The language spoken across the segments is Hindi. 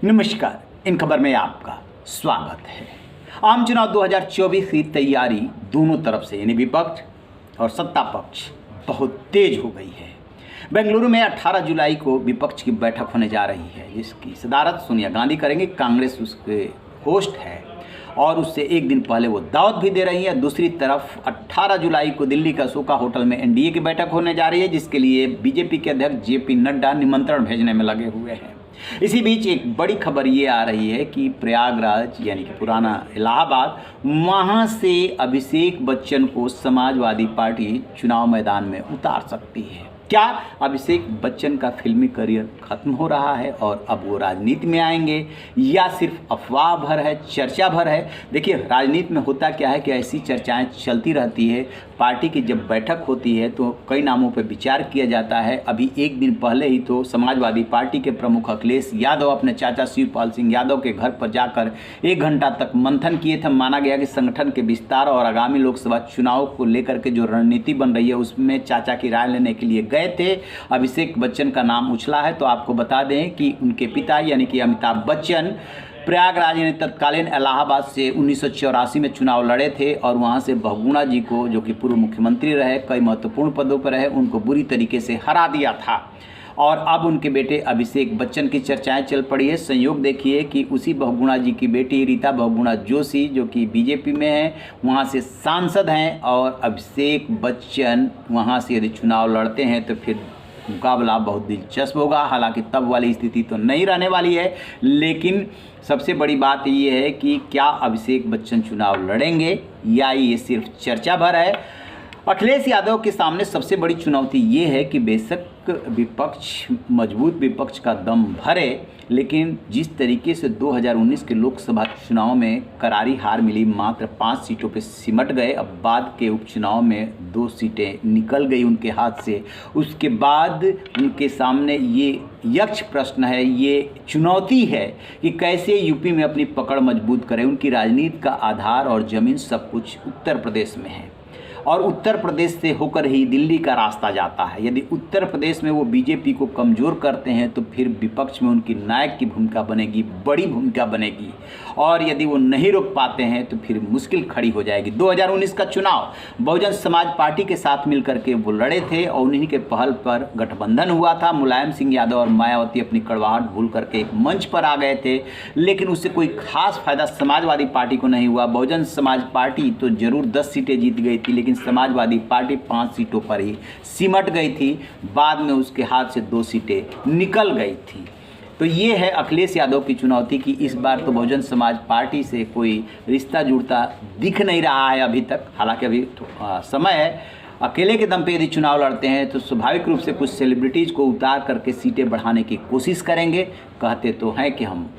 नमस्कार, इन खबर में आपका स्वागत है। आम चुनाव 2024 की तैयारी दोनों तरफ से यानी विपक्ष और सत्ता पक्ष बहुत तेज हो गई है। बेंगलुरु में 18 जुलाई को विपक्ष की बैठक होने जा रही है, जिसकी सदारत सोनिया गांधी करेंगे। कांग्रेस उसके होस्ट है और उससे एक दिन पहले वो दावत भी दे रही है। दूसरी तरफ 18 जुलाई को दिल्ली का सोका होटल में एनडीए की बैठक होने जा रही है, जिसके लिए बीजेपी के अध्यक्ष जेपी नड्डा निमंत्रण भेजने में लगे हुए हैं। इसी बीच एक बड़ी खबर ये आ रही है कि प्रयागराज यानी कि पुराना इलाहाबाद, वहाँ से अभिषेक बच्चन को समाजवादी पार्टी चुनाव मैदान में उतार सकती है। क्या अभिषेक बच्चन का फिल्मी करियर खत्म हो रहा है और अब वो राजनीति में आएंगे, या सिर्फ अफवाह भर है, चर्चा भर है? देखिए, राजनीति में होता क्या है कि ऐसी चर्चाएं चलती रहती है। पार्टी की जब बैठक होती है तो कई नामों पर विचार किया जाता है। अभी एक दिन पहले ही तो समाजवादी पार्टी के प्रमुख अखिलेश यादव अपने चाचा शिवपाल सिंह यादव के घर पर जाकर 1 घंटा तक मंथन किए थे। माना गया कि संगठन के विस्तार और आगामी लोकसभा चुनाव को लेकर के जो रणनीति बन रही है उसमें चाचा की राय लेने के लिए गए थे। अभिषेक बच्चन का नाम उछला है। तो आपको बता दें कि उनके पिता यानी कि अमिताभ बच्चन प्रयागराज यानी तत्कालीन इलाहाबाद से 1984 में चुनाव लड़े थे और वहां से बहुगुणा जी को, जो कि पूर्व मुख्यमंत्री रहे, कई महत्वपूर्ण पदों पर रहे, उनको बुरी तरीके से हरा दिया था। और अब उनके बेटे अभिषेक बच्चन की चर्चाएं चल पड़ी है। संयोग देखिए कि उसी बहुगुणा जी की बेटी रीता बहुगुणा जोशी, जो कि बीजेपी में है, वहां से सांसद हैं और अभिषेक बच्चन वहां से यदि चुनाव लड़ते हैं तो फिर मुकाबला बहुत दिलचस्प होगा। हालांकि तब वाली स्थिति तो नहीं रहने वाली है, लेकिन सबसे बड़ी बात ये है कि क्या अभिषेक बच्चन चुनाव लड़ेंगे या ये सिर्फ चर्चा भर है। अखिलेश यादव के सामने सबसे बड़ी चुनौती ये है कि बेशक विपक्ष, मजबूत विपक्ष का दम भरे, लेकिन जिस तरीके से 2019 के लोकसभा चुनाव में करारी हार मिली, मात्र 5 सीटों पे सिमट गए। अब बाद के उपचुनाव में 2 सीटें निकल गई उनके हाथ से। उसके बाद उनके सामने ये यक्ष प्रश्न है, ये चुनौती है कि कैसे यूपी में अपनी पकड़ मजबूत करें। उनकी राजनीति का आधार और ज़मीन सब कुछ उत्तर प्रदेश में है और उत्तर प्रदेश से होकर ही दिल्ली का रास्ता जाता है। यदि उत्तर प्रदेश में वो बीजेपी को कमज़ोर करते हैं तो फिर विपक्ष में उनकी नायक की भूमिका बनेगी, बड़ी भूमिका बनेगी, और यदि वो नहीं रोक पाते हैं तो फिर मुश्किल खड़ी हो जाएगी। 2019 का चुनाव बहुजन समाज पार्टी के साथ मिलकर के वो लड़े थे और उन्हीं के पहल पर गठबंधन हुआ था। मुलायम सिंह यादव और मायावती अपनी कड़वाहट भूल करके एक मंच पर आ गए थे, लेकिन उससे कोई खास फायदा समाजवादी पार्टी को नहीं हुआ। बहुजन समाज पार्टी तो जरूर 10 सीटें जीत गई थी, लेकिन समाजवादी पार्टी 5 सीटों पर ही सिमट गई थी। बाद में उसके हाथ से 2 सीटें निकल गई थी। तो ये है अखिलेश यादव की चुनौती कि इस बार तो बहुजन समाज पार्टी से कोई रिश्ता जुड़ता दिख नहीं रहा है अभी तक। हालांकि अभी समय है। अकेले के दम पे यदि चुनाव लड़ते हैं तो स्वाभाविक रूप से कुछ सेलिब्रिटीज़ को उतार करके सीटें बढ़ाने की कोशिश करेंगे। कहते तो हैं कि हम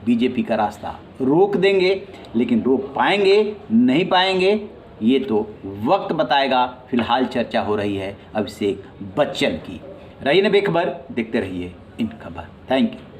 बीजेपी का रास्ता रोक देंगे, लेकिन रोक पाएंगे नहीं पाएंगे ये तो वक्त बताएगा। फिलहाल चर्चा हो रही है अभिषेक बच्चन की। रहिए न बेखबर, देखते रहिए इन खबर। Thank you.